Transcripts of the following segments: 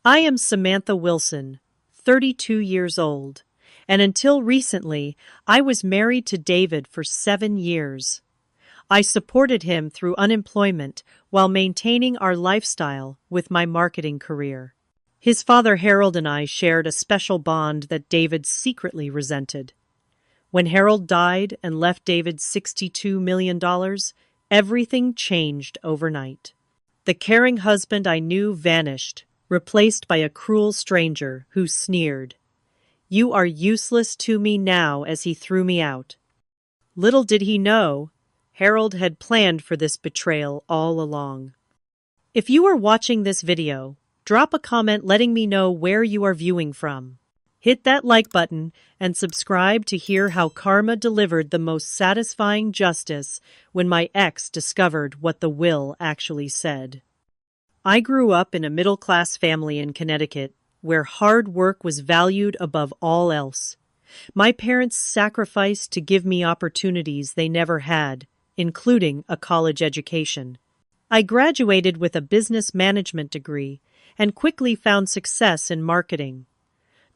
I am Samantha Wilson, 32 years old, and until recently, I was married to David for 7 years. I supported him through unemployment while maintaining our lifestyle with my marketing career. His father Harold and I shared a special bond that David secretly resented. When Harold died and left David $62 million, everything changed overnight. The caring husband I knew vanished, replaced by a cruel stranger who sneered, "You are useless to me now," as he threw me out. Little did he know, Harold had planned for this betrayal all along. If you are watching this video, drop a comment letting me know where you are viewing from. Hit that like button and subscribe to hear how karma delivered the most satisfying justice when my ex discovered what the will actually said. I grew up in a middle-class family in Connecticut where hard work was valued above all else. My parents sacrificed to give me opportunities they never had, including a college education. I graduated with a business management degree and quickly found success in marketing.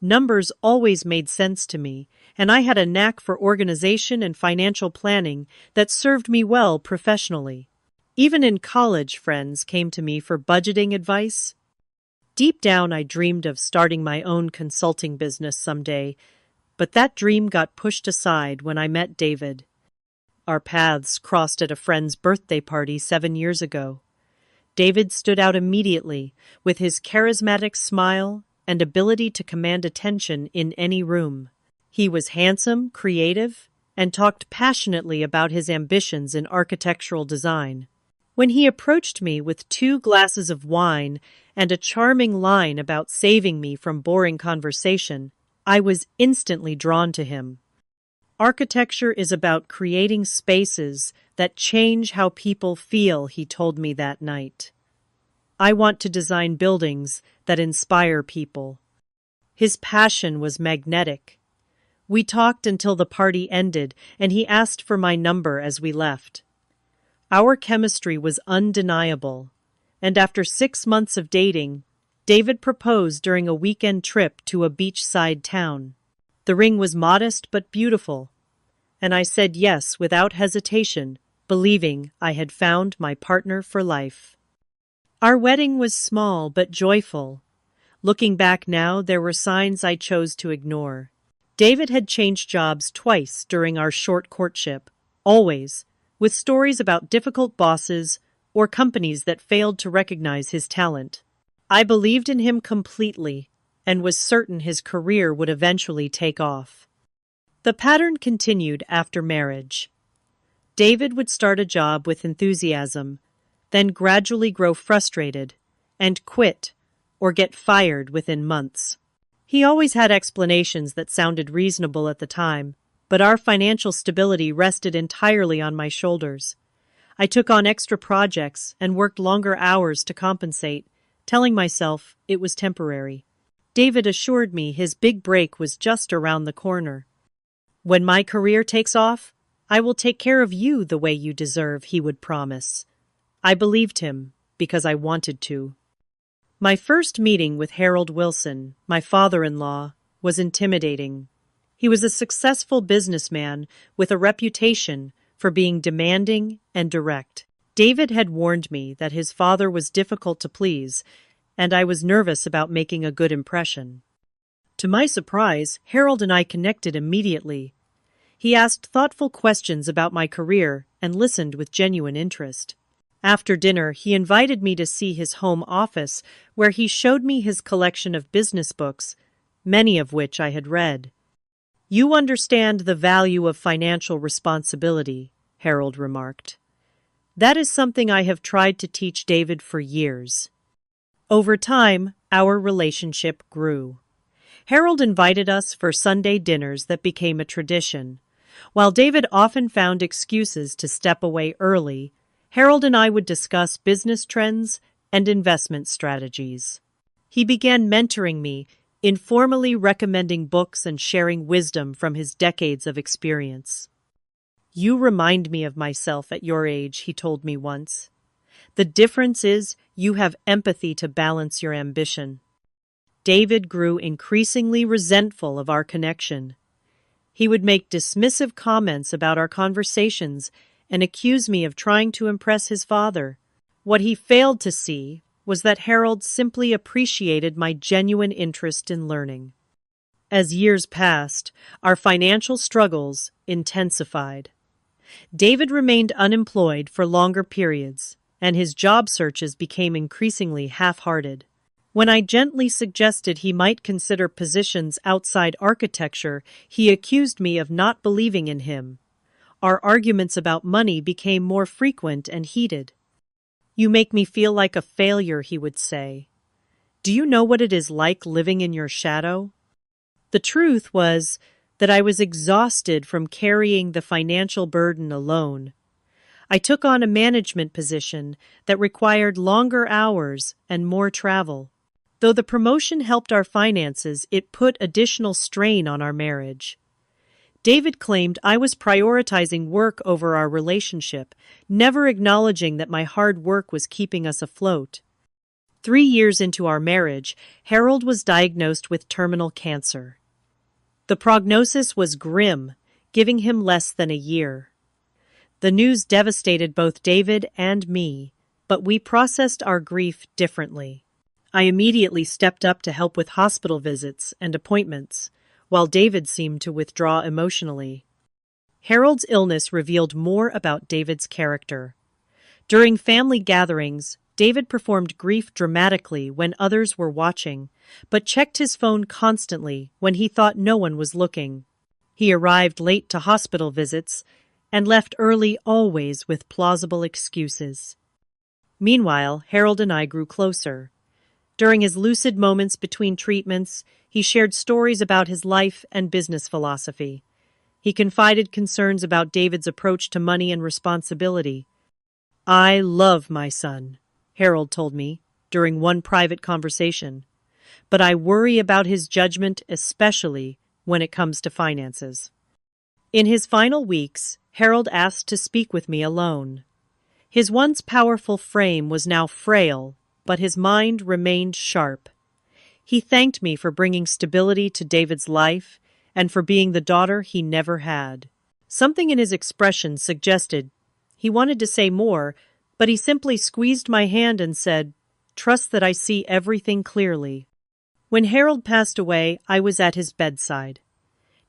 Numbers always made sense to me, and I had a knack for organization and financial planning that served me well professionally. Even in college, friends came to me for budgeting advice. Deep down, I dreamed of starting my own consulting business someday, but that dream got pushed aside when I met David. Our paths crossed at a friend's birthday party 7 years ago. David stood out immediately with his charismatic smile and ability to command attention in any room. He was handsome, creative, and talked passionately about his ambitions in architectural design. When he approached me with 2 glasses of wine and a charming line about saving me from boring conversation, I was instantly drawn to him. Architecture is about creating spaces that change how people feel, he told me that night. I want to design buildings that inspire people. His passion was magnetic. We talked until the party ended, and he asked for my number as we left. Our chemistry was undeniable, and after 6 months of dating, David proposed during a weekend trip to a beachside town. The ring was modest but beautiful, and I said yes without hesitation, believing I had found my partner for life. Our wedding was small but joyful. Looking back now, there were signs I chose to ignore. David had changed jobs twice during our short courtship, always with stories about difficult bosses or companies that failed to recognize his talent. I believed in him completely and was certain his career would eventually take off. The pattern continued after marriage. David would start a job with enthusiasm, then gradually grow frustrated and quit or get fired within months. He always had explanations that sounded reasonable at the time, but our financial stability rested entirely on my shoulders. I took on extra projects and worked longer hours to compensate, telling myself it was temporary. David assured me his big break was just around the corner. "When my career takes off, I will take care of you the way you deserve," he would promise. I believed him because I wanted to. My first meeting with Harold Wilson, my father-in-law, was intimidating. He was a successful businessman with a reputation for being demanding and direct. David had warned me that his father was difficult to please, and I was nervous about making a good impression. To my surprise, Harold and I connected immediately. He asked thoughtful questions about my career and listened with genuine interest. After dinner, he invited me to see his home office, where he showed me his collection of business books, many of which I had read. "You understand the value of financial responsibility," Harold remarked. "That is something I have tried to teach David for years." Over time, our relationship grew. Harold invited us for Sunday dinners that became a tradition. While David often found excuses to step away early, Harold and I would discuss business trends and investment strategies. He began mentoring me, informally recommending books and sharing wisdom from his decades of experience. "You remind me of myself at your age," he told me once. "The difference is you have empathy to balance your ambition." David grew increasingly resentful of our connection. He would make dismissive comments about our conversations and accuse me of trying to impress his father. What he failed to see was that Harold simply appreciated my genuine interest in learning. As years passed, our financial struggles intensified. David remained unemployed for longer periods, and his job searches became increasingly half-hearted. When I gently suggested he might consider positions outside architecture, he accused me of not believing in him. Our arguments about money became more frequent and heated. "You make me feel like a failure," he would say. "Do you know what it is like living in your shadow?" The truth was that I was exhausted from carrying the financial burden alone. I took on a management position that required longer hours and more travel. Though the promotion helped our finances, it put additional strain on our marriage. David claimed I was prioritizing work over our relationship, never acknowledging that my hard work was keeping us afloat. 3 years into our marriage, Harold was diagnosed with terminal cancer. The prognosis was grim, giving him less than a year. The news devastated both David and me, but we processed our grief differently. I immediately stepped up to help with hospital visits and appointments, while David seemed to withdraw emotionally. Harold's illness revealed more about David's character. During family gatherings, David performed grief dramatically when others were watching, but checked his phone constantly when he thought no one was looking. He arrived late to hospital visits and left early always with plausible excuses. Meanwhile, Harold and I grew closer. During his lucid moments between treatments, he shared stories about his life and business philosophy. He confided concerns about David's approach to money and responsibility. "I love my son," Harold told me during one private conversation, "but I worry about his judgment, especially when it comes to finances." In his final weeks, Harold asked to speak with me alone. His once powerful frame was now frail, but his mind remained sharp. He thanked me for bringing stability to David's life and for being the daughter he never had. Something in his expression suggested he wanted to say more, but he simply squeezed my hand and said, "Trust that I see everything clearly." When Harold passed away, I was at his bedside.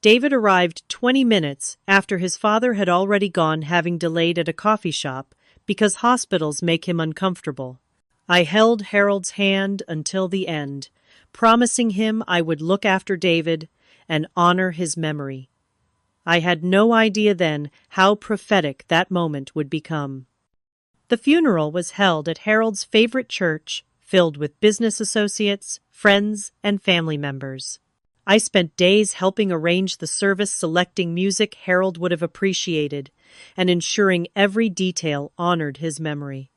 David arrived 20 minutes after his father had already gone, having delayed at a coffee shop because hospitals make him uncomfortable. I held Harold's hand until the end, promising him I would look after David and honor his memory. I had no idea then how prophetic that moment would become. The funeral was held at Harold's favorite church, filled with business associates, friends, and family members. I spent days helping arrange the service, selecting music Harold would have appreciated, and ensuring every detail honored his memory.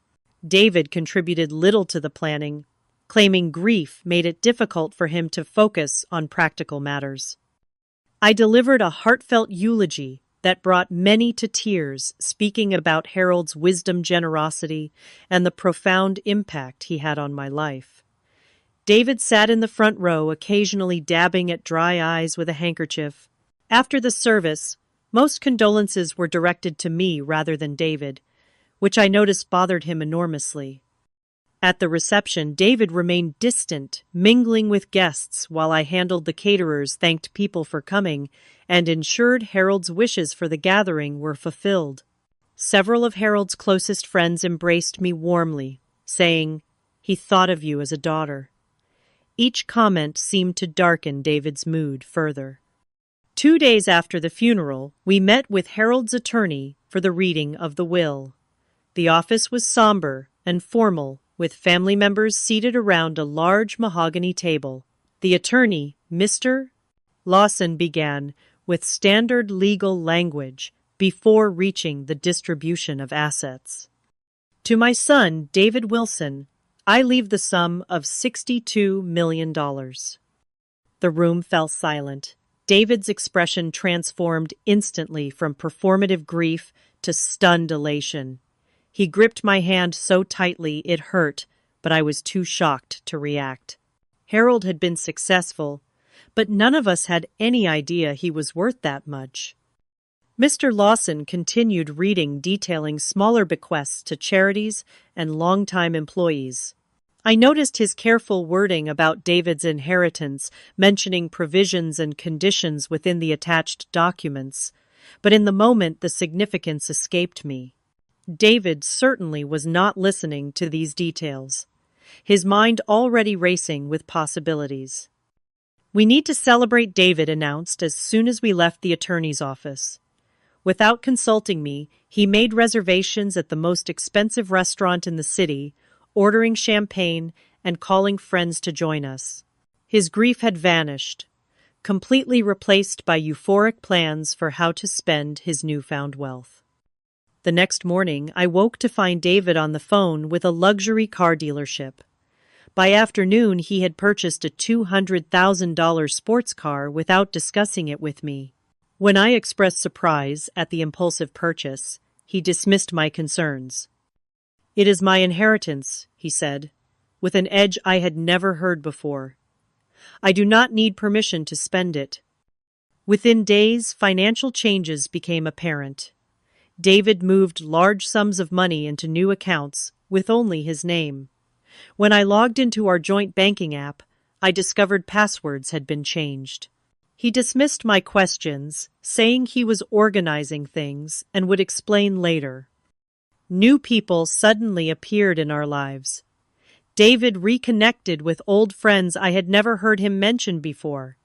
David contributed little to the planning, claiming grief made it difficult for him to focus on practical matters. I delivered a heartfelt eulogy that brought many to tears, speaking about Harold's wisdom, generosity, and the profound impact he had on my life. David sat in the front row, occasionally dabbing at dry eyes with a handkerchief. After the service, most condolences were directed to me rather than David, which I noticed bothered him enormously. At the reception, David remained distant, mingling with guests while I handled the caterers, thanked people for coming, and ensured Harold's wishes for the gathering were fulfilled. Several of Harold's closest friends embraced me warmly, saying, "He thought of you as a daughter." Each comment seemed to darken David's mood further. 2 days after the funeral, we met with Harold's attorney for the reading of the will. The office was somber and formal, with family members seated around a large mahogany table. The attorney, Mr. Lawson, began with standard legal language before reaching the distribution of assets. "To my son, David Wilson, I leave the sum of $62 million. The room fell silent. David's expression transformed instantly from performative grief to stunned elation. He gripped my hand so tightly it hurt, but I was too shocked to react. Harold had been successful, but none of us had any idea he was worth that much. Mr. Lawson continued reading, detailing smaller bequests to charities and longtime employees. I noticed his careful wording about David's inheritance, mentioning provisions and conditions within the attached documents, but in the moment the significance escaped me. David certainly was not listening to these details, his mind already racing with possibilities. "We need to celebrate," David announced as soon as we left the attorney's office. Without consulting me, he made reservations at the most expensive restaurant in the city, ordering champagne and calling friends to join us. His grief had vanished, completely replaced by euphoric plans for how to spend his newfound wealth. The next morning, I woke to find David on the phone with a luxury car dealership. By afternoon, he had purchased a $200,000 sports car without discussing it with me. When I expressed surprise at the impulsive purchase, he dismissed my concerns. "It is my inheritance," he said, with an edge I had never heard before. "I do not need permission to spend it." Within days, financial changes became apparent. David moved large sums of money into new accounts with only his name. When I logged into our joint banking app, I discovered passwords had been changed. He dismissed my questions, saying he was organizing things and would explain later. New people suddenly appeared in our lives. David reconnected with old friends I had never heard him mention before.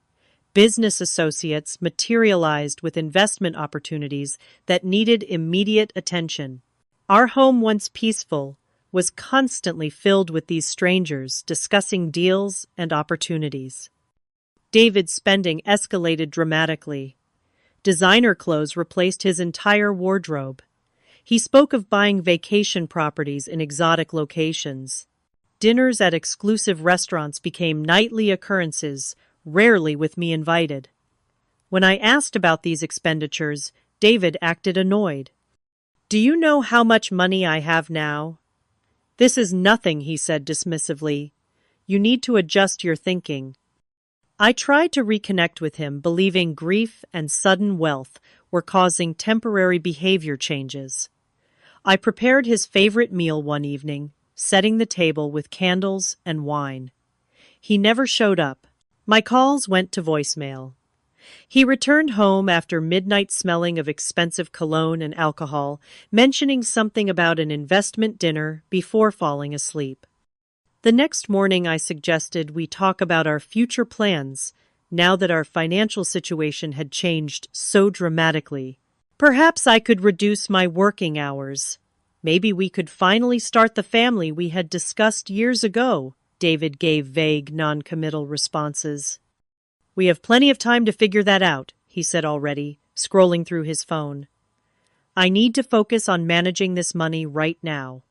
Business associates materialized with investment opportunities that needed immediate attention. Our home, once peaceful, was constantly filled with these strangers discussing deals and opportunities. David's spending escalated dramatically. Designer clothes replaced his entire wardrobe. He spoke of buying vacation properties in exotic locations. Dinners at exclusive restaurants became nightly occurrences, rarely with me invited. When I asked about these expenditures, David acted annoyed. "Do you know how much money I have now?" "This is nothing," he said dismissively. "You need to adjust your thinking." I tried to reconnect with him, believing grief and sudden wealth were causing temporary behavior changes. I prepared his favorite meal one evening, setting the table with candles and wine. He never showed up. My calls went to voicemail. He returned home after midnight smelling of expensive cologne and alcohol, mentioning something about an investment dinner before falling asleep. The next morning I suggested we talk about our future plans, now that our financial situation had changed so dramatically. Perhaps I could reduce my working hours. Maybe we could finally start the family we had discussed years ago. David gave vague, non-committal responses. "We have plenty of time to figure that out," he said already, scrolling through his phone. "I need to focus on managing this money right now."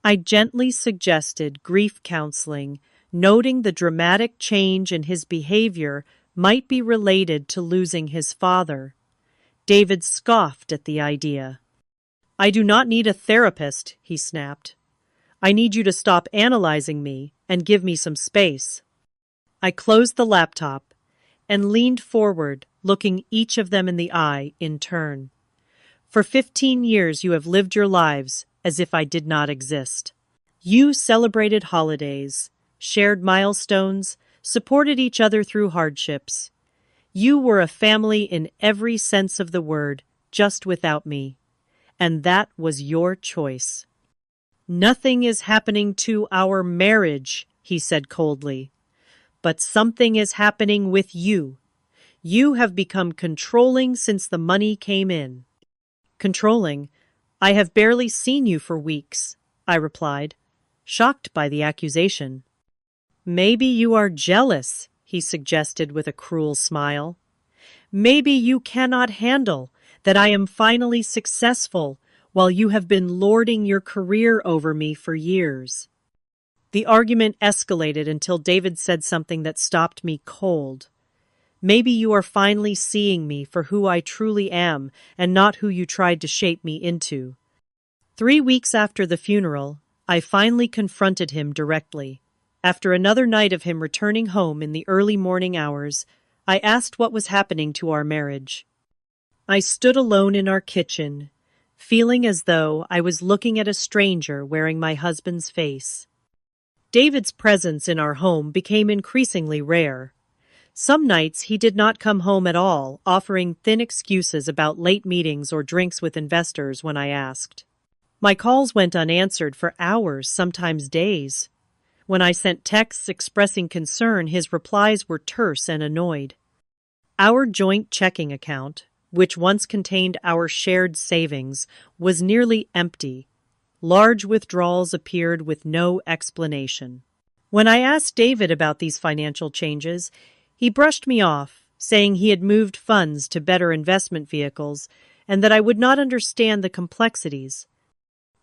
I gently suggested grief counseling, noting the dramatic change in his behavior might be related to losing his father. David scoffed at the idea. "I do not need a therapist," he snapped. "I need you to stop analyzing me and give me some space." I closed the laptop and leaned forward, looking each of them in the eye in turn. "For 15 years you have lived your lives as if I did not exist. You celebrated holidays, shared milestones, supported each other through hardships. You were a family in every sense of the word, just without me. And that was your choice." "Nothing is happening to our marriage," he said coldly. "But something is happening with you. You have become controlling since the money came in." "Controlling? I have barely seen you for weeks," I replied, shocked by the accusation. "Maybe you are jealous," he suggested with a cruel smile. "Maybe you cannot handle that I am finally successful while you have been lording your career over me for years." The argument escalated until David said something that stopped me cold. "Maybe you are finally seeing me for who I truly am and not who you tried to shape me into." 3 weeks after the funeral, I finally confronted him directly. After another night of him returning home in the early morning hours, I asked what was happening to our marriage. I stood alone in our kitchen, feeling as though I was looking at a stranger wearing my husband's face. David's presence in our home became increasingly rare. Some nights he did not come home at all, offering thin excuses about late meetings or drinks with investors when I asked. My calls went unanswered for hours, sometimes days. When I sent texts expressing concern, his replies were terse and annoyed. Our joint checking account, which once contained our shared savings, was nearly empty. Large withdrawals appeared with no explanation. When I asked David about these financial changes, he brushed me off, saying he had moved funds to better investment vehicles and that I would not understand the complexities.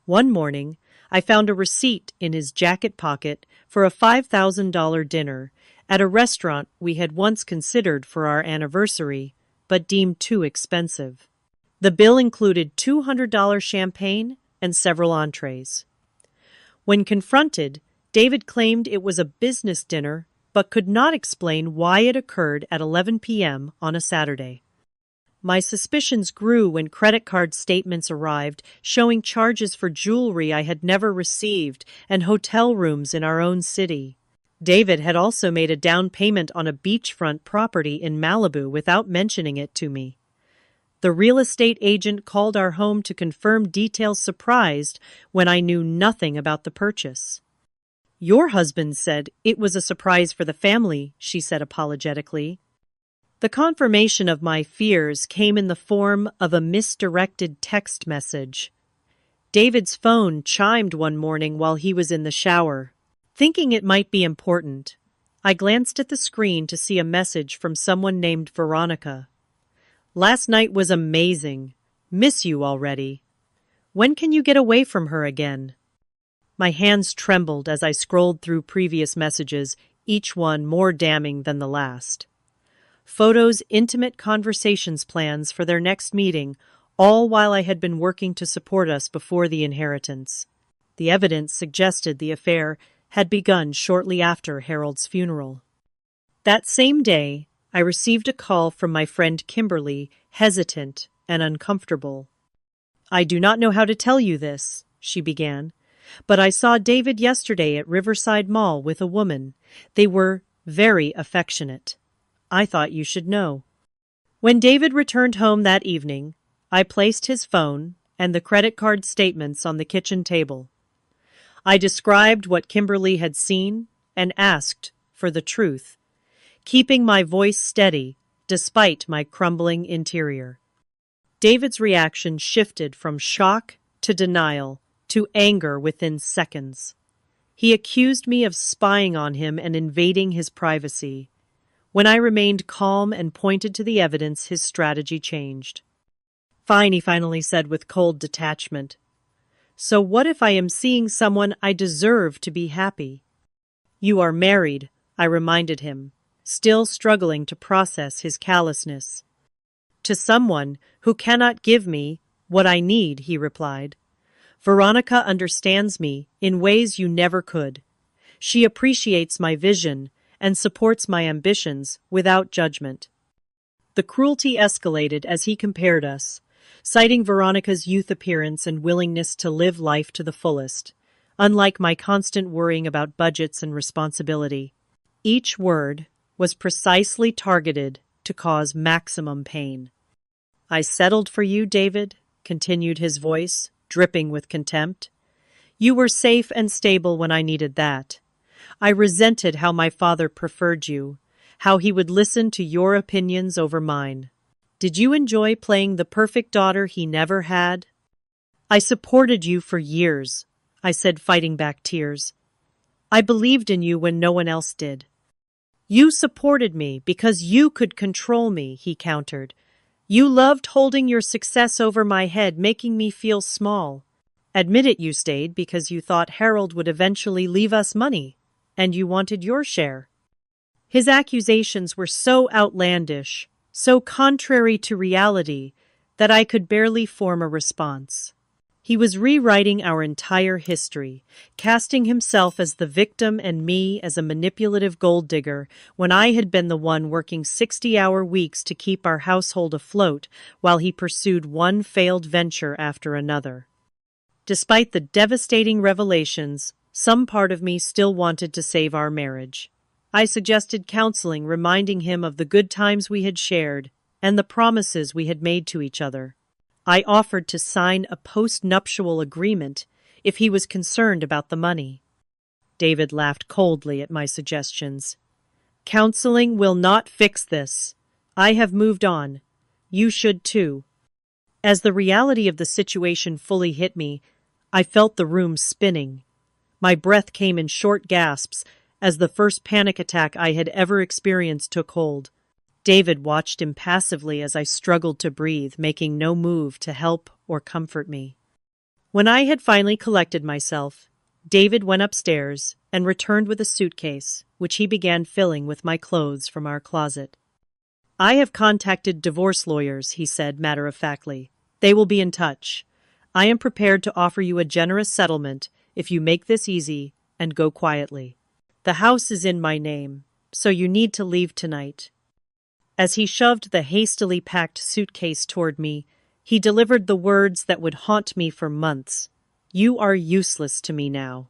One morning, I found a receipt in his jacket pocket for a $5,000 dinner at a restaurant we had once considered for our anniversary, but deemed too expensive. The bill included $200 champagne and several entrees. When confronted, David claimed it was a business dinner, but could not explain why it occurred at 11 p.m. on a Saturday. My suspicions grew when credit card statements arrived showing charges for jewelry I had never received and hotel rooms in our own city. David had also made a down payment on a beachfront property in Malibu without mentioning it to me. The real estate agent called our home to confirm details, surprised when I knew nothing about the purchase. "Your husband said it was a surprise for the family," she said apologetically. The confirmation of my fears came in the form of a misdirected text message. David's phone chimed one morning while he was in the shower. Thinking it might be important, I glanced at the screen to see a message from someone named Veronica. "Last night was amazing. Miss you already. When can you get away from her again?" My hands trembled as I scrolled through previous messages, each one more damning than the last. Photos, intimate conversations, plans for their next meeting, all while I had been working to support us before the inheritance. The evidence suggested the affair had begun shortly after Harold's funeral. That same day, I received a call from my friend Kimberly, hesitant and uncomfortable. "I do not know how to tell you this," she began, "but I saw David yesterday at Riverside Mall with a woman. They were very affectionate. I thought you should know." When David returned home that evening, I placed his phone and the credit card statements on the kitchen table. I described what Kimberly had seen and asked for the truth, keeping my voice steady despite my crumbling interior. David's reaction shifted from shock to denial to anger within seconds. He accused me of spying on him and invading his privacy. When I remained calm and pointed to the evidence, his strategy changed. "Fine," he finally said with cold detachment. "So what if I am seeing someone I deserve to be happy?" "You are married," I reminded him, still struggling to process his callousness. "To someone who cannot give me what I need," he replied. "Veronica understands me in ways you never could. She appreciates my vision and supports my ambitions without judgment." The cruelty escalated as he compared us, citing Veronica's youth appearance and willingness to live life to the fullest, unlike my constant worrying about budgets and responsibility. Each word was precisely targeted to cause maximum pain. "I settled for you, David," continued his voice, dripping with contempt. "You were safe and stable when I needed that. I resented how my father preferred you, how he would listen to your opinions over mine. Did you enjoy playing the perfect daughter he never had?" "I supported you for years," I said, fighting back tears. "I believed in you when no one else did." "You supported me because you could control me," he countered. "You loved holding your success over my head, making me feel small. Admit it, you stayed because you thought Harold would eventually leave us money, and you wanted your share." His accusations were so outlandish, so contrary to reality, that I could barely form a response. He was rewriting our entire history, casting himself as the victim and me as a manipulative gold digger when I had been the one working 60-hour weeks to keep our household afloat while he pursued one failed venture after another. Despite the devastating revelations, some part of me still wanted to save our marriage. I suggested counseling, reminding him of the good times we had shared and the promises we had made to each other. I offered to sign a post-nuptial agreement if he was concerned about the money. David laughed coldly at my suggestions. Counseling will not fix this. I have moved on. You should too. As the reality of the situation fully hit me, I felt the room spinning. My breath came in short gasps as the first panic attack I had ever experienced took hold. David watched impassively as I struggled to breathe, making no move to help or comfort me. When I had finally collected myself, David went upstairs and returned with a suitcase, which he began filling with my clothes from our closet. I have contacted divorce lawyers, he said matter-of-factly. They will be in touch. I am prepared to offer you a generous settlement if you make this easy and go quietly. The house is in my name, so you need to leave tonight. As he shoved the hastily packed suitcase toward me, he delivered the words that would haunt me for months. You are useless to me now.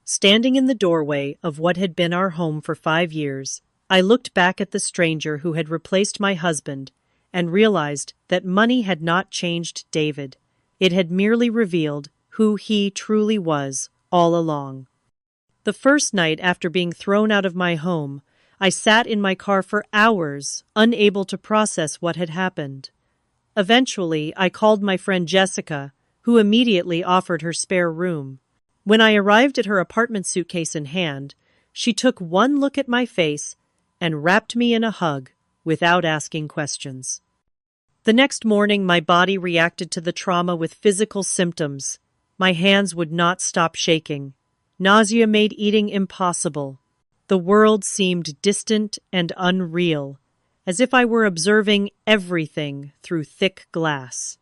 Standing in the doorway of what had been our home for 5 years, I looked back at the stranger who had replaced my husband and realized that money had not changed David. It had merely revealed who he truly was all along. The first night after being thrown out of my home, I sat in my car for hours, unable to process what had happened. Eventually, I called my friend Jessica, who immediately offered her spare room. When I arrived at her apartment, suitcase in hand, she took one look at my face and wrapped me in a hug without asking questions. The next morning, my body reacted to the trauma with physical symptoms. My hands would not stop shaking. Nausea made eating impossible. The world seemed distant and unreal, as if I were observing everything through thick glass.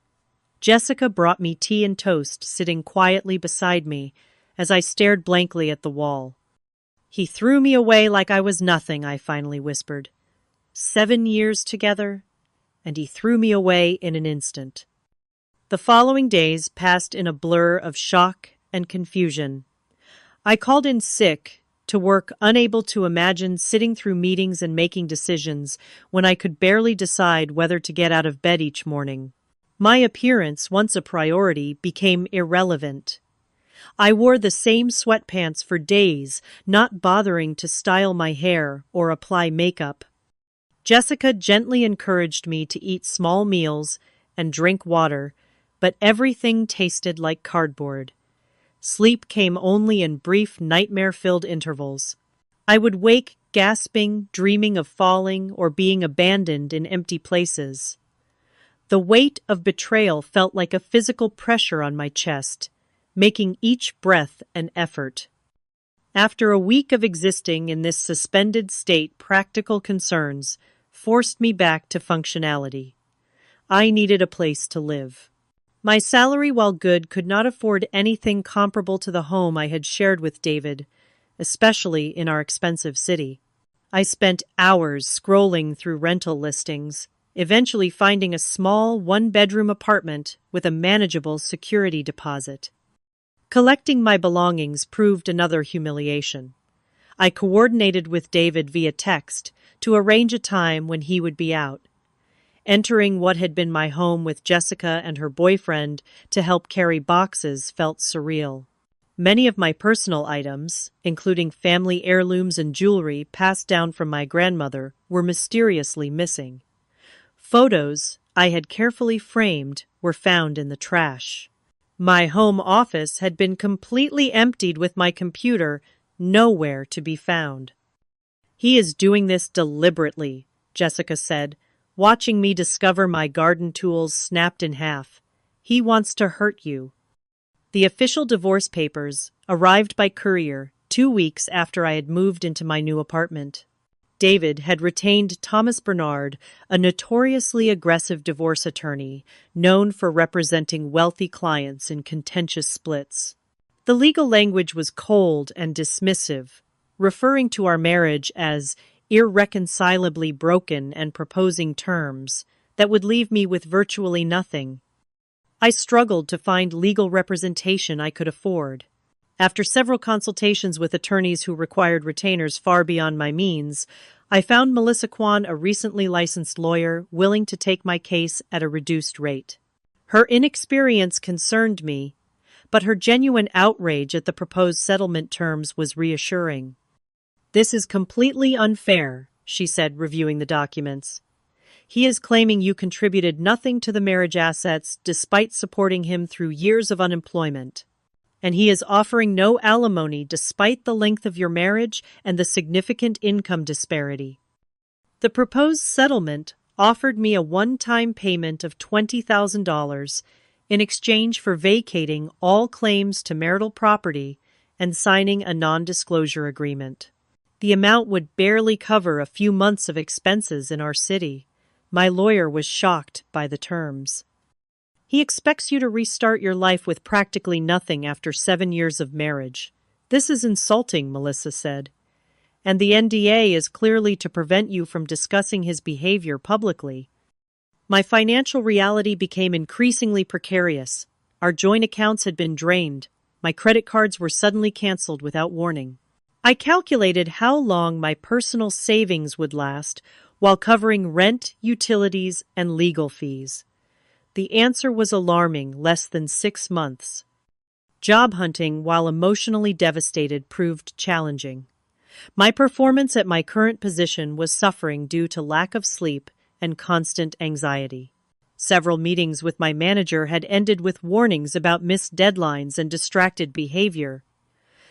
Jessica brought me tea and toast, sitting quietly beside me as I stared blankly at the wall. He threw me away like I was nothing, I finally whispered. 7 years together, and he threw me away in an instant. The following days passed in a blur of shock and confusion. I called in sick to work, unable to imagine sitting through meetings and making decisions when I could barely decide whether to get out of bed each morning. My appearance, once a priority, became irrelevant. I wore the same sweatpants for days, not bothering to style my hair or apply makeup. Jessica gently encouraged me to eat small meals and drink water, but everything tasted like cardboard. Sleep came only in brief, nightmare-filled intervals. I would wake gasping, dreaming of falling or being abandoned in empty places. The weight of betrayal felt like a physical pressure on my chest, making each breath an effort. After a week of existing in this suspended state, practical concerns forced me back to functionality. I needed a place to live. My salary, while good, could not afford anything comparable to the home I had shared with David, especially in our expensive city. I spent hours scrolling through rental listings, eventually finding a small one-bedroom apartment with a manageable security deposit. Collecting my belongings proved another humiliation. I coordinated with David via text to arrange a time when he would be out. Entering what had been my home with Jessica and her boyfriend to help carry boxes felt surreal. Many of my personal items, including family heirlooms and jewelry passed down from my grandmother, were mysteriously missing. Photos I had carefully framed were found in the trash. My home office had been completely emptied, with my computer nowhere to be found. He is doing this deliberately, Jessica said, watching me discover my garden tools snapped in half. He wants to hurt you. The official divorce papers arrived by courier 2 weeks after I had moved into my new apartment. David had retained Thomas Bernard, a notoriously aggressive divorce attorney, known for representing wealthy clients in contentious splits. The legal language was cold and dismissive, referring to our marriage as irreconcilably broken and proposing terms that would leave me with virtually nothing. I struggled to find legal representation I could afford. After several consultations with attorneys who required retainers far beyond my means, I found Melissa Kwan, a recently licensed lawyer, willing to take my case at a reduced rate. Her inexperience concerned me, but her genuine outrage at the proposed settlement terms was reassuring. "This is completely unfair," she said, reviewing the documents. "He is claiming you contributed nothing to the marriage assets despite supporting him through years of unemployment. And he is offering no alimony despite the length of your marriage and the significant income disparity." The proposed settlement offered me a one-time payment of $20,000 in exchange for vacating all claims to marital property and signing a non-disclosure agreement. The amount would barely cover a few months of expenses in our city. My lawyer was shocked by the terms. "He expects you to restart your life with practically nothing after 7 years of marriage. This is insulting," Melissa said. "And the NDA is clearly to prevent you from discussing his behavior publicly." My financial reality became increasingly precarious. Our joint accounts had been drained. My credit cards were suddenly canceled without warning. I calculated how long my personal savings would last while covering rent, utilities, and legal fees. The answer was alarming: less than 6 months. Job hunting, while emotionally devastated, proved challenging. My performance at my current position was suffering due to lack of sleep and constant anxiety. Several meetings with my manager had ended with warnings about missed deadlines and distracted behavior.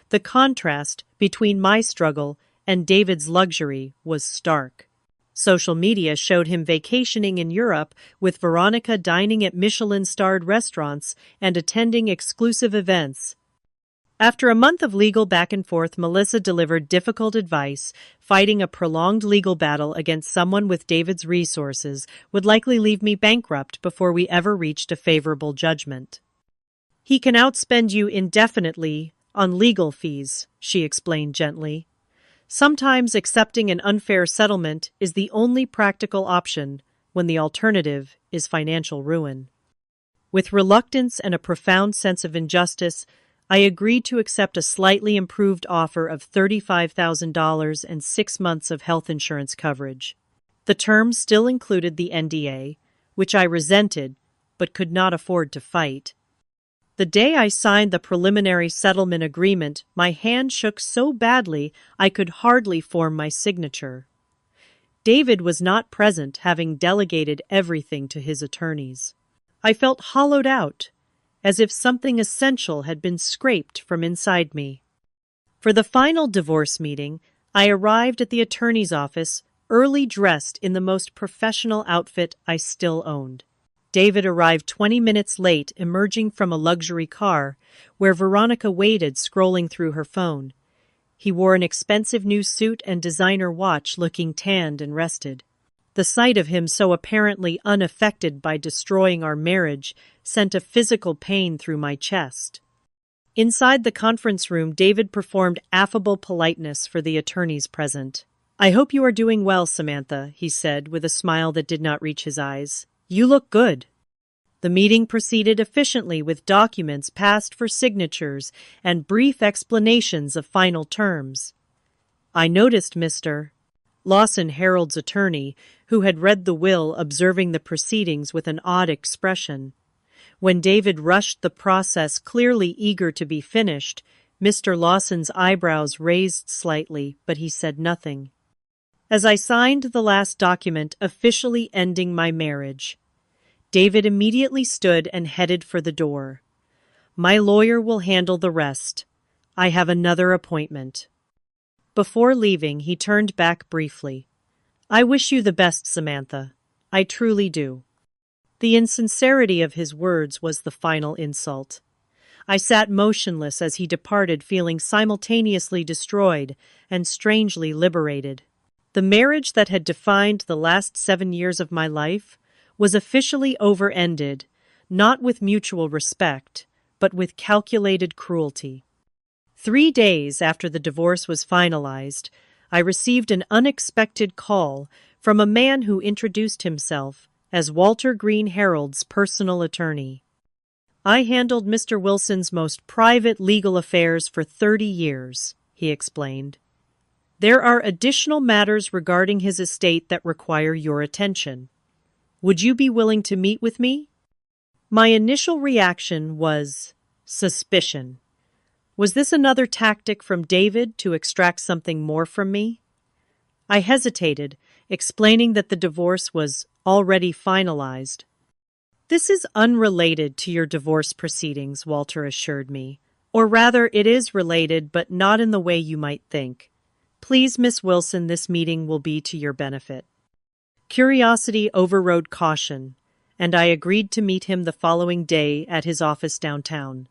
The contrast between my struggle and David's luxury was stark. Social media showed him vacationing in Europe, with Veronica dining at Michelin-starred restaurants and attending exclusive events. After a month of legal back and forth, Melissa delivered difficult advice. Fighting a prolonged legal battle against someone with David's resources would likely leave me bankrupt before we ever reached a favorable judgment. "He can outspend you indefinitely on legal fees," she explained gently. "Sometimes accepting an unfair settlement is the only practical option when the alternative is financial ruin." With reluctance and a profound sense of injustice, I agreed to accept a slightly improved offer of $35,000 and 6 months of health insurance coverage. The terms still included the NDA, which I resented but could not afford to fight. The day I signed the preliminary settlement agreement, my hand shook so badly I could hardly form my signature. David was not present, having delegated everything to his attorneys. I felt hollowed out, as if something essential had been scraped from inside me. For the final divorce meeting, I arrived at the attorney's office, early, dressed in the most professional outfit I still owned. David arrived 20 minutes late, emerging from a luxury car, where Veronica waited, scrolling through her phone. He wore an expensive new suit and designer watch, looking tanned and rested. The sight of him so apparently unaffected by destroying our marriage sent a physical pain through my chest. Inside the conference room, David performed affable politeness for the attorneys present. "I hope you are doing well, Samantha," he said, with a smile that did not reach his eyes. "You look good." The meeting proceeded efficiently, with documents passed for signatures and brief explanations of final terms. I noticed Mr. Lawson, Harold's attorney, who had read the will, observing the proceedings with an odd expression. When David rushed the process, clearly eager to be finished, Mr. Lawson's eyebrows raised slightly, but he said nothing. As I signed the last document officially ending my marriage, David immediately stood and headed for the door. "My lawyer will handle the rest. I have another appointment." Before leaving, he turned back briefly. "I wish you the best, Samantha. I truly do." The insincerity of his words was the final insult. I sat motionless as he departed, feeling simultaneously destroyed and strangely liberated. The marriage that had defined the last 7 years of my life was officially over-ended, not with mutual respect, but with calculated cruelty. 3 days after the divorce was finalized, I received an unexpected call from a man who introduced himself as Walter Green Harold's personal attorney. I handled Mr. Wilson's most private legal affairs for 30 years, he explained. There are additional matters regarding his estate that require your attention. Would you be willing to meet with me? My initial reaction was suspicion. Was this another tactic from David to extract something more from me? I hesitated, explaining that the divorce was already finalized. This is unrelated to your divorce proceedings, Walter assured me. Or rather, it is related, but not in the way you might think. Please, Miss Wilson, this meeting will be to your benefit. Curiosity overrode caution, and I agreed to meet him the following day at his office downtown.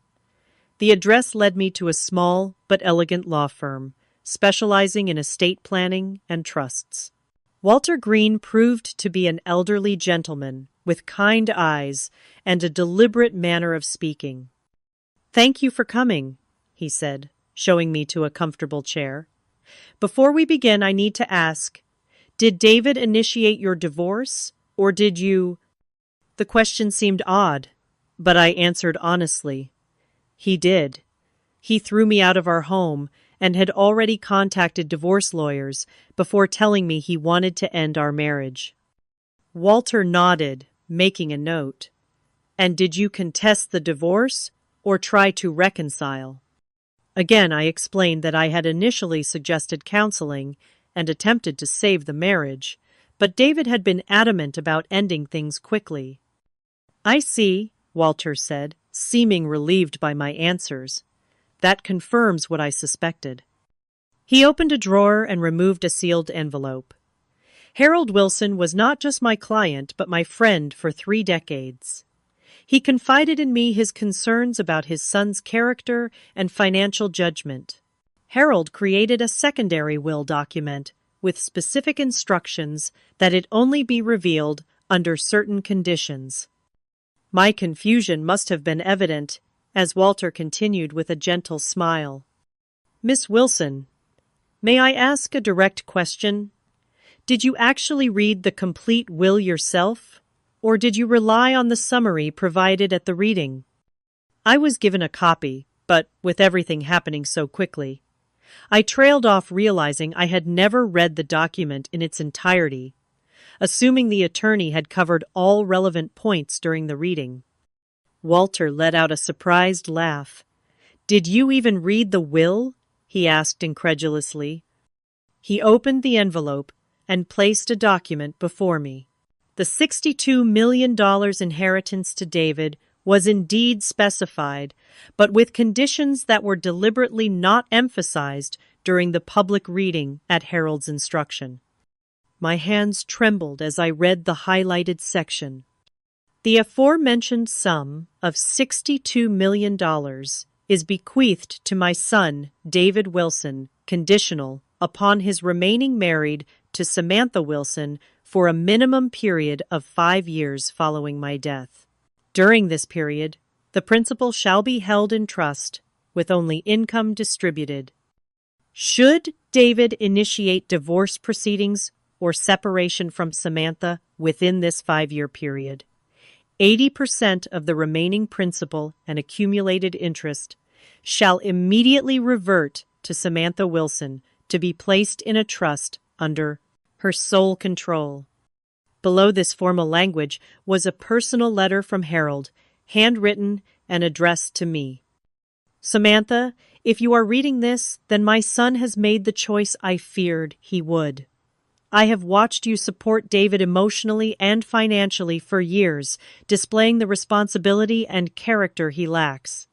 The address led me to a small but elegant law firm, specializing in estate planning and trusts. Walter Green proved to be an elderly gentleman with kind eyes and a deliberate manner of speaking. "Thank you for coming," he said, showing me to a comfortable chair. "Before we begin, I need to ask, did David initiate your divorce, or did you—" The question seemed odd, but I answered honestly. He did. He threw me out of our home and had already contacted divorce lawyers before telling me he wanted to end our marriage. Walter nodded, making a note. "And did you contest the divorce or try to reconcile?" Again, I explained that I had initially suggested counseling and attempted to save the marriage, but David had been adamant about ending things quickly. "I see," Walter said, seeming relieved by my answers. "That confirms what I suspected." He opened a drawer and removed a sealed envelope. Harold Wilson was not just my client, but my friend for 3 decades. He confided in me his concerns about his son's character and financial judgment. Harold created a secondary will document with specific instructions that it only be revealed under certain conditions. My confusion must have been evident as Walter continued with a gentle smile. "Miss Wilson, may I ask a direct question? Did you actually read the complete will yourself, or did you rely on the summary provided at the reading?" I was given a copy, but with everything happening so quickly, I trailed off, realizing I had never read the document in its entirety, assuming the attorney had covered all relevant points during the reading. Walter let out a surprised laugh. "Did you even read the will?" he asked incredulously. He opened the envelope and placed a document before me. The $62 million inheritance to David was indeed specified, but with conditions that were deliberately not emphasized during the public reading at Harold's instruction. My hands trembled as I read the highlighted section. The aforementioned sum of $62 million is bequeathed to my son, David Wilson, conditional upon his remaining married to Samantha Wilson for a minimum period of 5 years following my death. During this period, the principal shall be held in trust, with only income distributed. Should David initiate divorce proceedings or separation from Samantha within this 5-year period, 80% of the remaining principal and accumulated interest shall immediately revert to Samantha Wilson to be placed in a trust under her sole control. Below this formal language was a personal letter from Harold, handwritten and addressed to me. "Samantha, if you are reading this, then my son has made the choice I feared he would. I have watched you support David emotionally and financially for years, displaying the responsibility and character he lacks.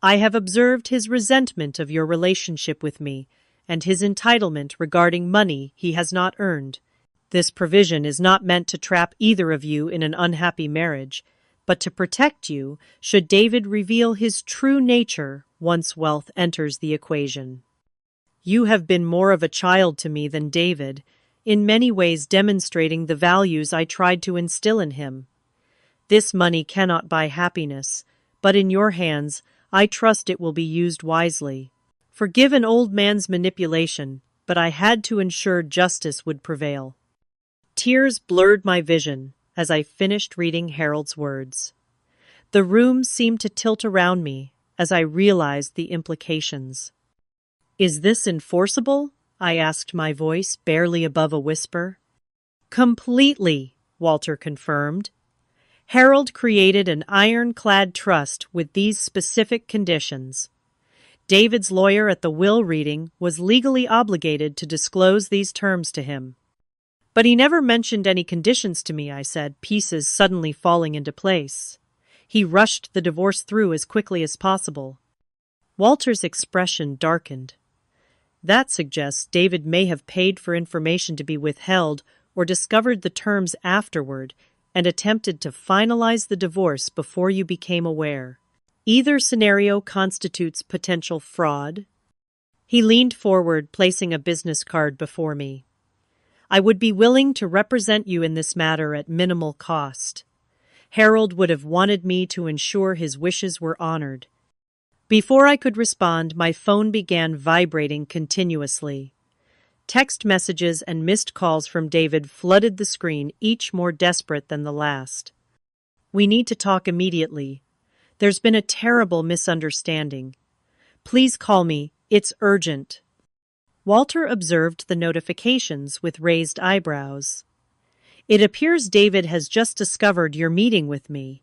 I have observed his resentment of your relationship with me and his entitlement regarding money he has not earned. This provision is not meant to trap either of you in an unhappy marriage, but to protect you should David reveal his true nature once wealth enters the equation. You have been more of a child to me than David, in many ways demonstrating the values I tried to instill in him. This money cannot buy happiness, but in your hands, I trust it will be used wisely. Forgive an old man's manipulation, but I had to ensure justice would prevail. Tears blurred my vision as I finished reading Harold's words. The room seemed to tilt around me as I realized the implications. Is this enforceable? I asked, my voice barely above a whisper. Completely, Walter confirmed. Harold created an ironclad trust with these specific conditions. David's lawyer at the will reading was legally obligated to disclose these terms to him. But he never mentioned any conditions to me, I said, pieces suddenly falling into place. He rushed the divorce through as quickly as possible. Walter's expression darkened. That suggests David may have paid for information to be withheld or discovered the terms afterward and attempted to finalize the divorce before you became aware. Either scenario constitutes potential fraud. He leaned forward, placing a business card before me. I would be willing to represent you in this matter at minimal cost. Harold would have wanted me to ensure his wishes were honored. Before I could respond, my phone began vibrating continuously. Text messages and missed calls from David flooded the screen, each more desperate than the last. We need to talk immediately. There's been a terrible misunderstanding. Please call me. It's urgent. Walter observed the notifications with raised eyebrows. It appears David has just discovered you're meeting with me.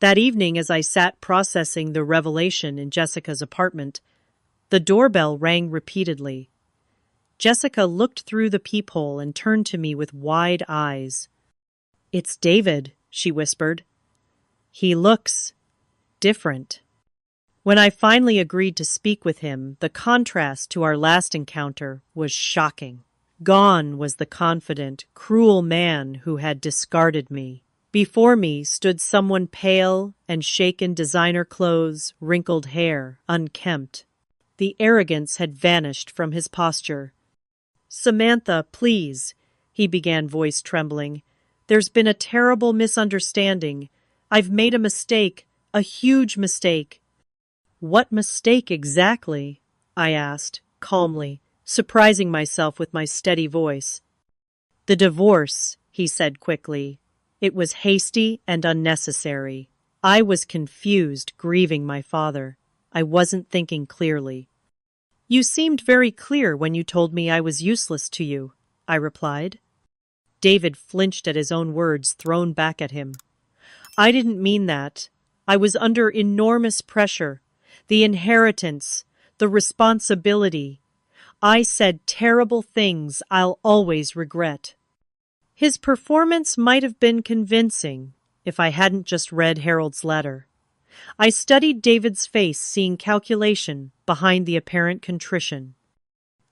That evening, as I sat processing the revelation in Jessica's apartment, the doorbell rang repeatedly. Jessica looked through the peephole and turned to me with wide eyes. "It's David," she whispered. "He looks different." When I finally agreed to speak with him, the contrast to our last encounter was shocking. Gone was the confident, cruel man who had discarded me. Before me stood someone pale and shaken, designer clothes, wrinkled hair, unkempt. The arrogance had vanished from his posture. "Samantha, please," he began, voice trembling. "There's been a terrible misunderstanding. I've made a mistake, a huge mistake." "What mistake exactly?" I asked, calmly, surprising myself with my steady voice. "The divorce," he said quickly. "It was hasty and unnecessary. I was confused, grieving my father. I wasn't thinking clearly." "You seemed very clear when you told me I was useless to you," I replied. David flinched at his own words thrown back at him. "I didn't mean that. I was under enormous pressure. The inheritance, the responsibility. I said terrible things I'll always regret." His performance might have been convincing if I hadn't just read Harold's letter. I studied David's face, seeing calculation behind the apparent contrition.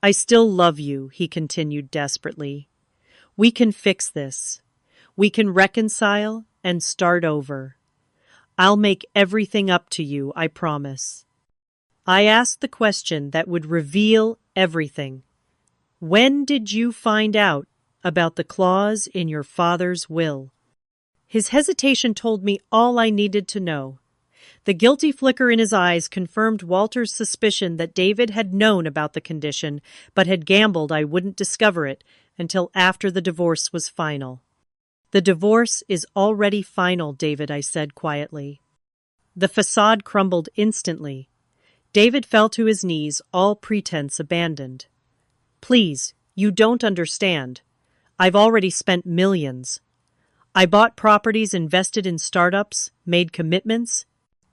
"I still love you," he continued desperately. "We can fix this. We can reconcile and start over. I'll make everything up to you, I promise." I asked the question that would reveal everything. "When did you find out about the clause in your father's will?" His hesitation told me all I needed to know. The guilty flicker in his eyes confirmed Walter's suspicion that David had known about the condition, but had gambled I wouldn't discover it until after the divorce was final. "The divorce is already final, David," I said quietly. The facade crumbled instantly. David fell to his knees, all pretense abandoned. "Please, you don't understand. I've already spent millions. I bought properties, invested in startups, made commitments.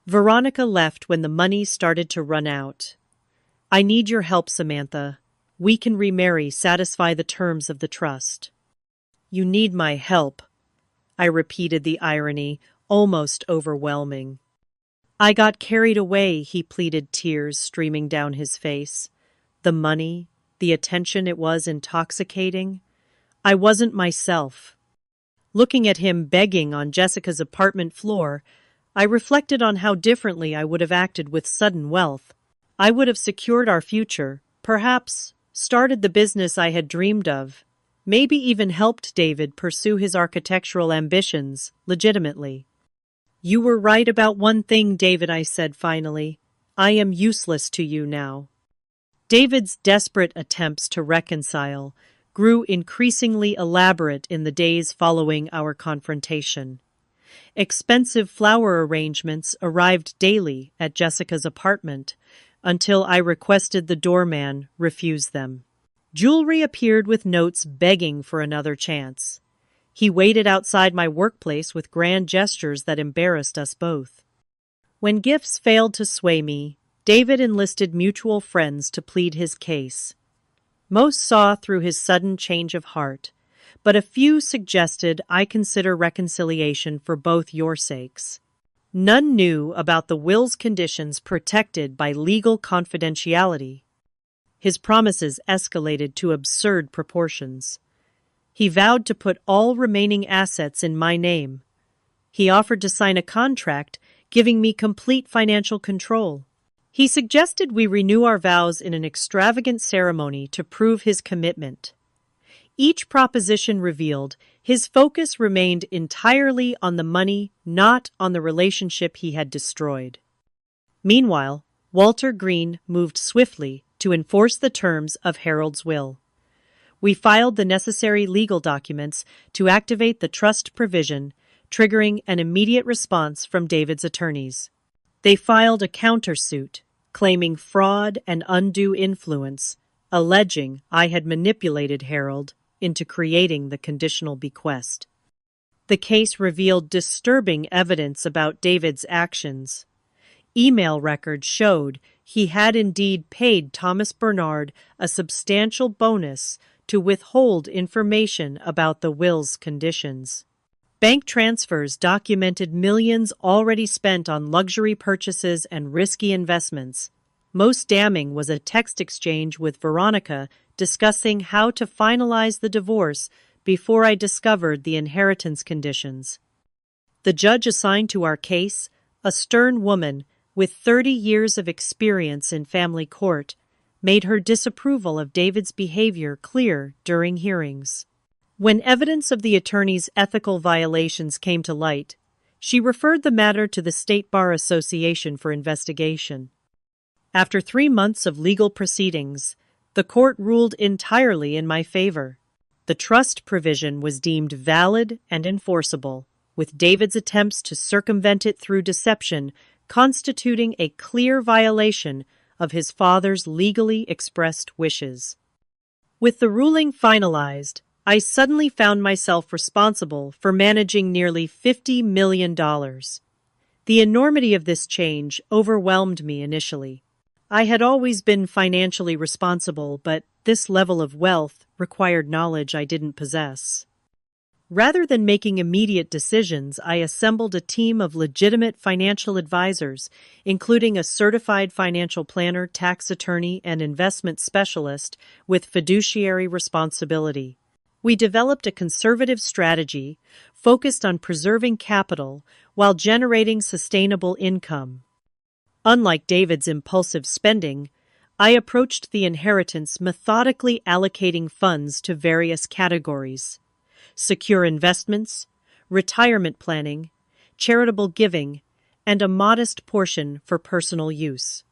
Veronica left when the money started to run out. I need your help, Samantha. We can remarry, satisfy the terms of the trust." "You need my help," I repeated, the irony almost overwhelming. "I got carried away," he pleaded, tears streaming down his face. The money, the attention, it was intoxicating. I wasn't myself. Looking at him begging on Jessica's apartment floor, I reflected on how differently I would have acted with sudden wealth. I would have secured our future, perhaps started the business I had dreamed of, maybe even helped David pursue his architectural ambitions legitimately. "You were right about one thing, David," I said finally. "I am useless to you now." David's desperate attempts to reconcile grew increasingly elaborate in the days following our confrontation. Expensive flower arrangements arrived daily at Jessica's apartment until I requested the doorman refuse them. Jewelry appeared with notes begging for another chance. He waited outside my workplace with grand gestures that embarrassed us both. When gifts failed to sway me, David enlisted mutual friends to plead his case. Most saw through his sudden change of heart, but a few suggested I consider reconciliation for both your sakes. None knew about the will's conditions protected by legal confidentiality. His promises escalated to absurd proportions. He vowed to put all remaining assets in my name. He offered to sign a contract giving me complete financial control. He suggested we renew our vows in an extravagant ceremony to prove his commitment. Each proposition revealed his focus remained entirely on the money, not on the relationship he had destroyed. Meanwhile, Walter Green moved swiftly to enforce the terms of Harold's will. We filed the necessary legal documents to activate the trust provision, triggering an immediate response from David's attorneys. They filed a countersuit, claiming fraud and undue influence, alleging I had manipulated Harold into creating the conditional bequest. The case revealed disturbing evidence about David's actions. Email records showed he had indeed paid Thomas Bernard a substantial bonus to withhold information about the will's conditions. Bank transfers documented millions already spent on luxury purchases and risky investments. Most damning was a text exchange with Veronica discussing how to finalize the divorce before I discovered the inheritance conditions. The judge assigned to our case, a stern woman with 30 years of experience in family court, made her disapproval of David's behavior clear during hearings. When evidence of the attorney's ethical violations came to light, she referred the matter to the State Bar Association for investigation. After 3 months of legal proceedings, the court ruled entirely in my favor. The trust provision was deemed valid and enforceable, with David's attempts to circumvent it through deception constituting a clear violation of his father's legally expressed wishes. With the ruling finalized, I suddenly found myself responsible for managing nearly $50 million. The enormity of this change overwhelmed me initially. I had always been financially responsible, but this level of wealth required knowledge I didn't possess. Rather than making immediate decisions, I assembled a team of legitimate financial advisors, including a certified financial planner, tax attorney, and investment specialist with fiduciary responsibility. We developed a conservative strategy focused on preserving capital while generating sustainable income. Unlike David's impulsive spending, I approached the inheritance methodically allocating funds to various categories: secure investments, retirement planning, charitable giving, and a modest portion for personal use.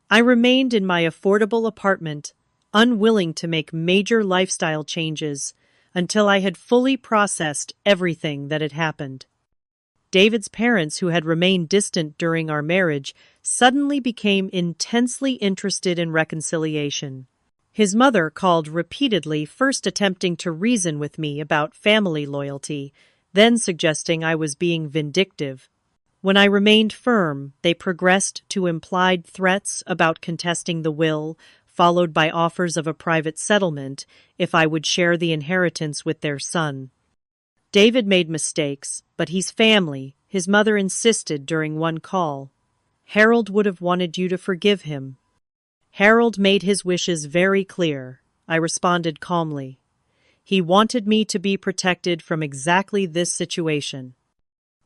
I remained in my affordable apartment, unwilling to make major lifestyle changes until I had fully processed everything that had happened. David's parents, who had remained distant during our marriage, suddenly became intensely interested in reconciliation. His mother called repeatedly, first attempting to reason with me about family loyalty, then suggesting I was being vindictive. When I remained firm, they progressed to implied threats about contesting the will, followed by offers of a private settlement if I would share the inheritance with their son. David made mistakes, but he's family, his mother insisted during one call. Harold would have wanted you to forgive him. Harold made his wishes very clear, I responded calmly. He wanted me to be protected from exactly this situation.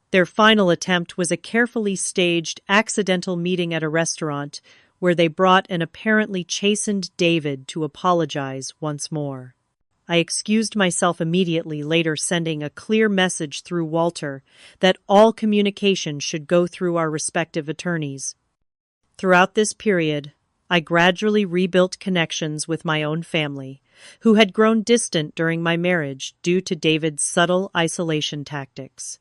Their final attempt was a carefully staged, accidental meeting at a restaurant where they brought an apparently chastened David to apologize once more. I excused myself immediately, later sending a clear message through Walter that all communication should go through our respective attorneys. Throughout this period, I gradually rebuilt connections with my own family, who had grown distant during my marriage due to David's subtle isolation tactics.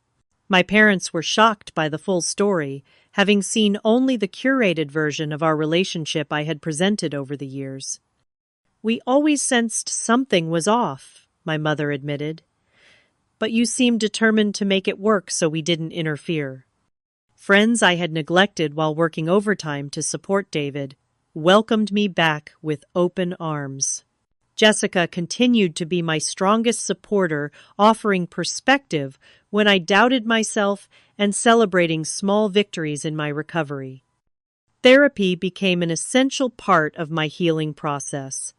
My parents were shocked by the full story, having seen only the curated version of our relationship I had presented over the years. "We always sensed something was off," my mother admitted, "but you seemed determined to make it work, so we didn't interfere." Friends I had neglected while working overtime to support David welcomed me back with open arms. Jessica continued to be my strongest supporter, offering perspective when I doubted myself and celebrating small victories in my recovery. Therapy became an essential part of my healing process.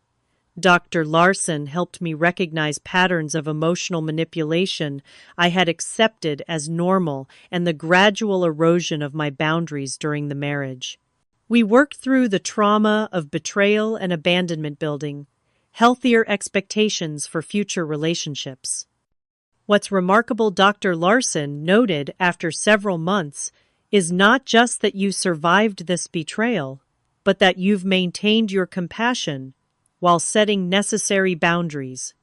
Dr. Larson helped me recognize patterns of emotional manipulation I had accepted as normal and the gradual erosion of my boundaries during the marriage. We worked through the trauma of betrayal and abandonment, building healthier expectations for future relationships. What's remarkable, Dr. Larson noted after several months, is not just that you survived this betrayal, but that you've maintained your compassion while setting necessary boundaries.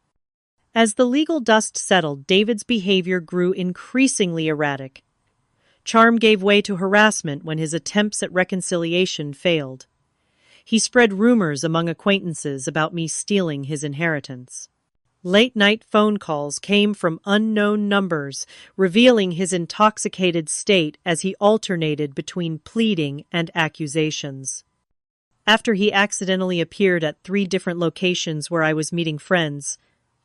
As the legal dust settled, David's behavior grew increasingly erratic. Charm gave way to harassment when his attempts at reconciliation failed. He spread rumors among acquaintances about me stealing his inheritance. Late-night phone calls came from unknown numbers, revealing his intoxicated state as he alternated between pleading and accusations. After he accidentally appeared at 3 different locations where I was meeting friends,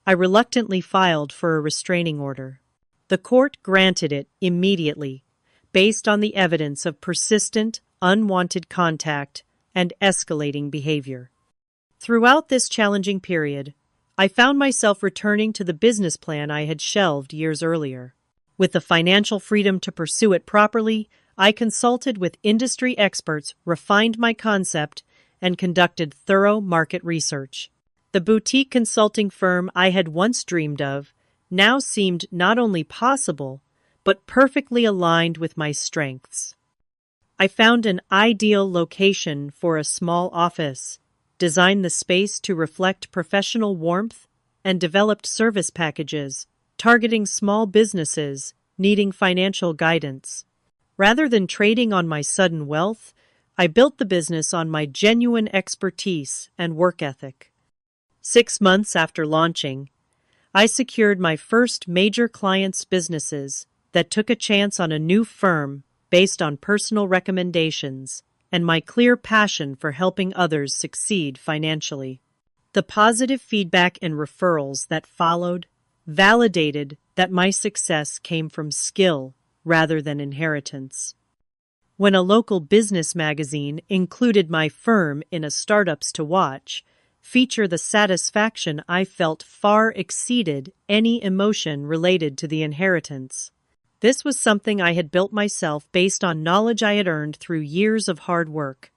I reluctantly filed for a restraining order. The court granted it immediately, based on the evidence of persistent, unwanted contact and escalating behavior. Throughout this challenging period, I found myself returning to the business plan I had shelved years earlier. With the financial freedom to pursue it properly, I consulted with industry experts, refined my concept, and conducted thorough market research. The boutique consulting firm I had once dreamed of now seemed not only possible, but perfectly aligned with my strengths. I found an ideal location for a small office, designed the space to reflect professional warmth, and developed service packages targeting small businesses needing financial guidance. Rather than trading on my sudden wealth, I built the business on my genuine expertise and work ethic. 6 months after launching, I secured my first major clients' businesses that took a chance on a new firm based on personal recommendations and my clear passion for helping others succeed financially. The positive feedback and referrals that followed validated that my success came from skill rather than inheritance. When a local business magazine included my firm in a Startups to Watch feature, the satisfaction I felt far exceeded any emotion related to the inheritance. This was something I had built myself based on knowledge I had earned through years of hard work.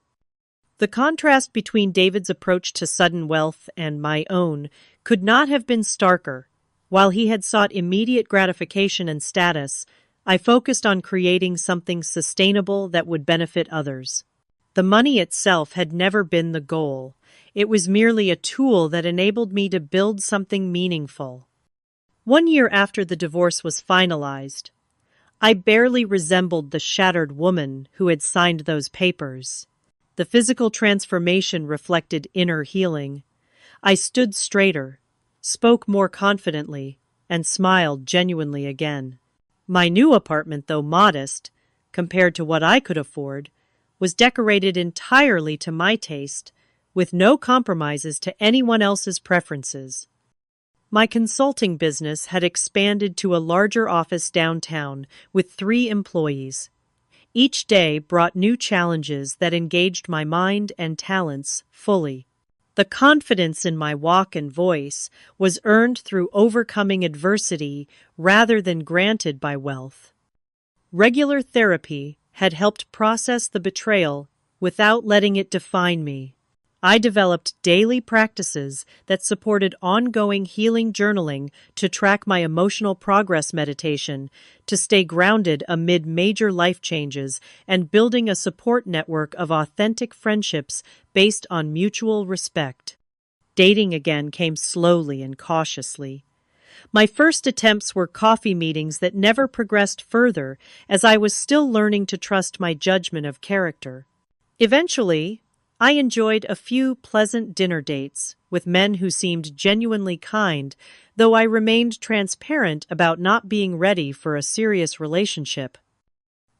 The contrast between David's approach to sudden wealth and my own could not have been starker. While he had sought immediate gratification and status, I focused on creating something sustainable that would benefit others. The money itself had never been the goal. It was merely a tool that enabled me to build something meaningful. 1 year after the divorce was finalized, I barely resembled the shattered woman who had signed those papers. The physical transformation reflected inner healing. I stood straighter, spoke more confidently, and smiled genuinely again. My new apartment, though modest, compared to what I could afford, was decorated entirely to my taste, with no compromises to anyone else's preferences. My consulting business had expanded to a larger office downtown with 3 employees. Each day brought new challenges that engaged my mind and talents fully. The confidence in my walk and voice was earned through overcoming adversity rather than granted by wealth. Regular therapy had helped process the betrayal without letting it define me. I developed daily practices that supported ongoing healing journaling to track my emotional progress meditation, to stay grounded amid major life changes, and building a support network of authentic friendships based on mutual respect. Dating again came slowly and cautiously. My first attempts were coffee meetings that never progressed further, as I was still learning to trust my judgment of character. Eventually, I enjoyed a few pleasant dinner dates with men who seemed genuinely kind, though I remained transparent about not being ready for a serious relationship.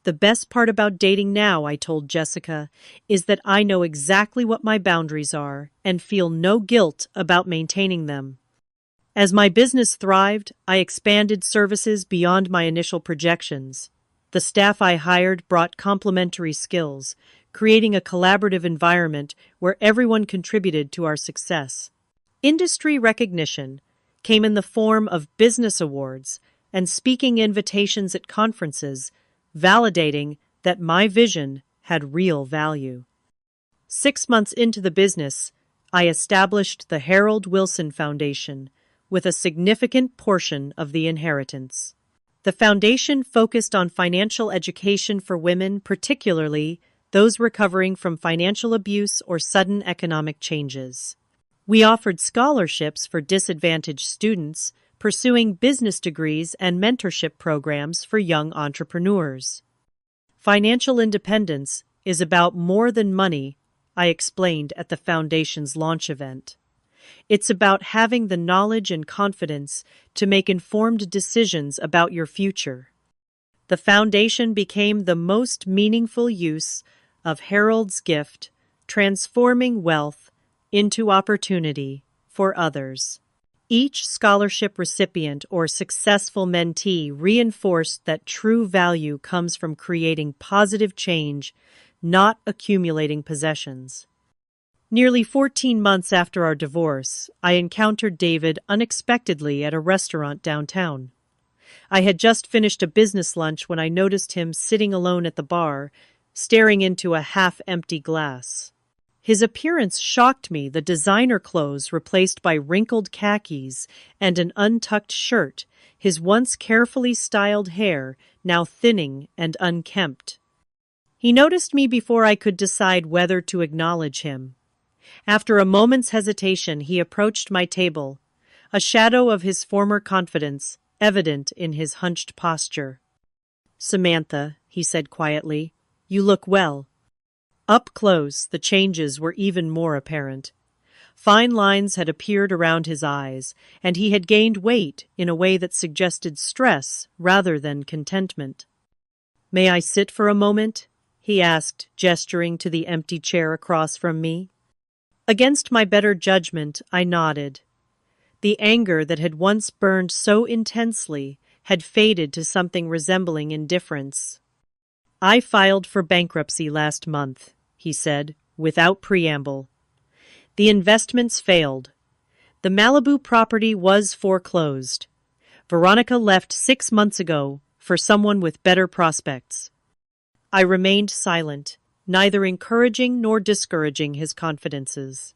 The best part about dating now, I told Jessica, is that I know exactly what my boundaries are and feel no guilt about maintaining them. As my business thrived, I expanded services beyond my initial projections. The staff I hired brought complementary skills, creating a collaborative environment where everyone contributed to our success. Industry recognition came in the form of business awards and speaking invitations at conferences, validating that my vision had real value. 6 months into the business, I established the Harold Wilson Foundation with a significant portion of the inheritance. The foundation focused on financial education for women, particularly those recovering from financial abuse or sudden economic changes. We offered scholarships for disadvantaged students, pursuing business degrees and mentorship programs for young entrepreneurs. Financial independence is about more than money, I explained at the foundation's launch event. It's about having the knowledge and confidence to make informed decisions about your future. The foundation became the most meaningful use of Harold's gift, transforming wealth into opportunity for others. Each scholarship recipient or successful mentee reinforced that true value comes from creating positive change, not accumulating possessions. Nearly 14 months after our divorce, I encountered David unexpectedly at a restaurant downtown. I had just finished a business lunch when I noticed him sitting alone at the bar, staring into a half-empty glass. His appearance shocked me, the designer clothes replaced by wrinkled khakis and an untucked shirt, his once carefully styled hair now thinning and unkempt. He noticed me before I could decide whether to acknowledge him. After a moment's hesitation, he approached my table, a shadow of his former confidence evident in his hunched posture. "Samantha," he said quietly, "you look well." Up close, the changes were even more apparent. Fine lines had appeared around his eyes, and he had gained weight in a way that suggested stress rather than contentment. "May I sit for a moment?" he asked, gesturing to the empty chair across from me. Against my better judgment, I nodded. The anger that had once burned so intensely had faded to something resembling indifference. "I filed for bankruptcy last month," he said, without preamble. "The investments failed. The Malibu property was foreclosed. Veronica left 6 months ago for someone with better prospects." I remained silent, neither encouraging nor discouraging his confidences.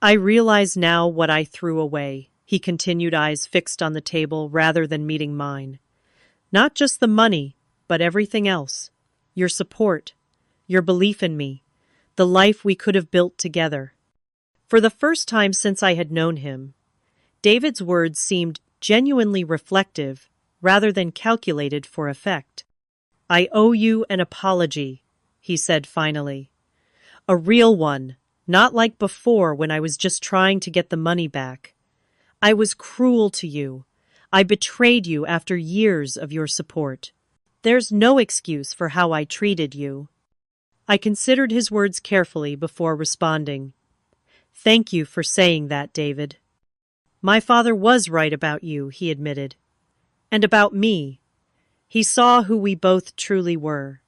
"I realize now what I threw away," he continued, eyes fixed on the table rather than meeting mine. "Not just the money, but everything else. Your support, your belief in me, the life we could have built together." For the first time since I had known him, David's words seemed genuinely reflective rather than calculated for effect. "I owe you an apology," he said finally. "A real one, not like before when I was just trying to get the money back. I was cruel to you. I betrayed you after years of your support. There's no excuse for how I treated you." I considered his words carefully before responding. "Thank you for saying that, David. My father was right about you," he admitted. "And about me. He saw who we both truly were."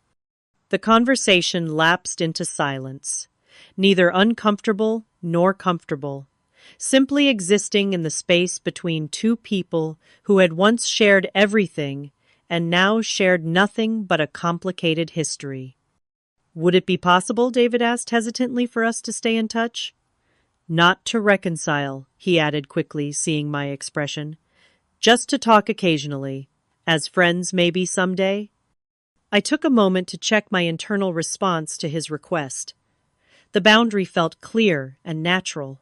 The conversation lapsed into silence, neither uncomfortable nor comfortable, simply existing in the space between two people who had once shared everything and now shared nothing but a complicated history. Would it be possible, David asked hesitantly, for us to stay in touch? Not to reconcile, he added quickly, seeing my expression. Just to talk occasionally, as friends maybe someday. I took a moment to check my internal response to his request. The boundary felt clear and natural.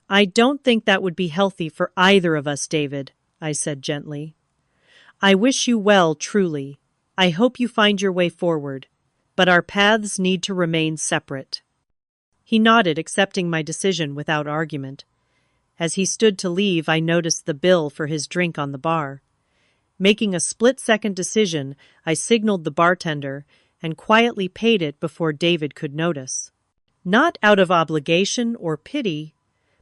I don't think that would be healthy for either of us, David, I said gently. I wish you well, truly. I hope you find your way forward, but our paths need to remain separate. He nodded, accepting my decision without argument. As he stood to leave, I noticed the bill for his drink on the bar. Making a split-second decision, I signaled the bartender and quietly paid it before David could notice. Not out of obligation or pity,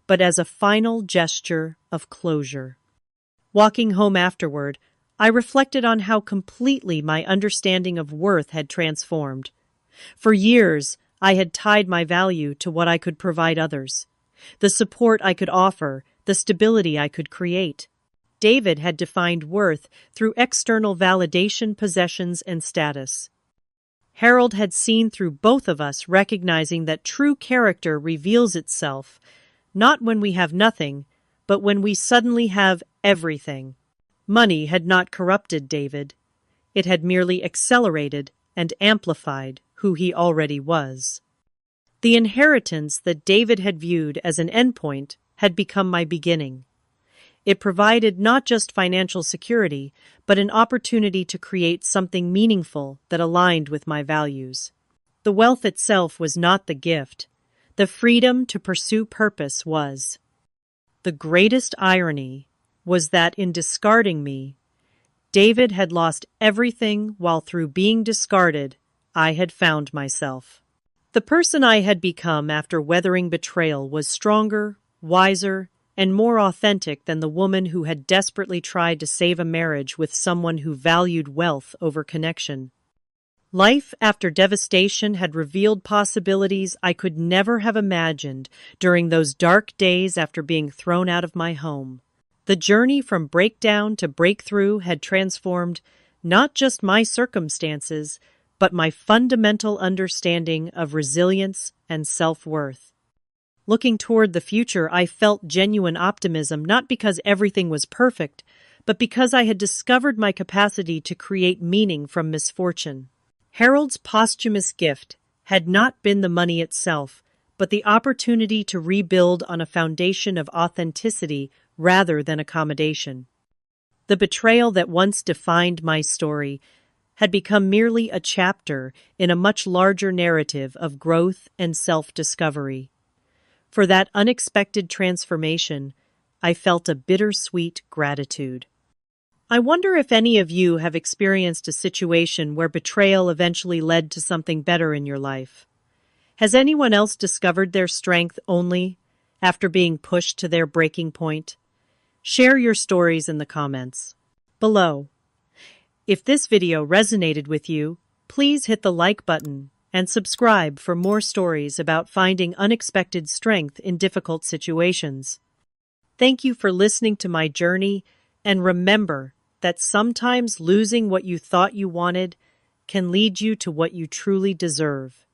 but as a final gesture of closure. Walking home afterward, I reflected on how completely my understanding of worth had transformed. For years, I had tied my value to what I could provide others, the support I could offer, the stability I could create. David had defined worth through external validation, possessions, and status. Harold had seen through both of us, recognizing that true character reveals itself not when we have nothing, but when we suddenly have everything. Money had not corrupted David. It had merely accelerated and amplified who he already was. The inheritance that David had viewed as an endpoint had become my beginning. It provided not just financial security, but an opportunity to create something meaningful that aligned with my values. The wealth itself was not the gift. The freedom to pursue purpose was. The greatest irony was that in discarding me, David had lost everything while through being discarded, I had found myself. The person I had become after weathering betrayal was stronger, wiser, and more authentic than the woman who had desperately tried to save a marriage with someone who valued wealth over connection. Life after devastation had revealed possibilities I could never have imagined during those dark days after being thrown out of my home. The journey from breakdown to breakthrough had transformed not just my circumstances, but my fundamental understanding of resilience and self-worth. Looking toward the future, I felt genuine optimism, not because everything was perfect, but because I had discovered my capacity to create meaning from misfortune. Harold's posthumous gift had not been the money itself, but the opportunity to rebuild on a foundation of authenticity rather than accommodation. The betrayal that once defined my story had become merely a chapter in a much larger narrative of growth and self-discovery. For that unexpected transformation, I felt a bittersweet gratitude. I wonder if any of you have experienced a situation where betrayal eventually led to something better in your life. Has anyone else discovered their strength only after being pushed to their breaking point? Share your stories in the comments below. If this video resonated with you, please hit the like button and subscribe for more stories about finding unexpected strength in difficult situations. Thank you for listening to my journey, and remember that sometimes losing what you thought you wanted can lead you to what you truly deserve.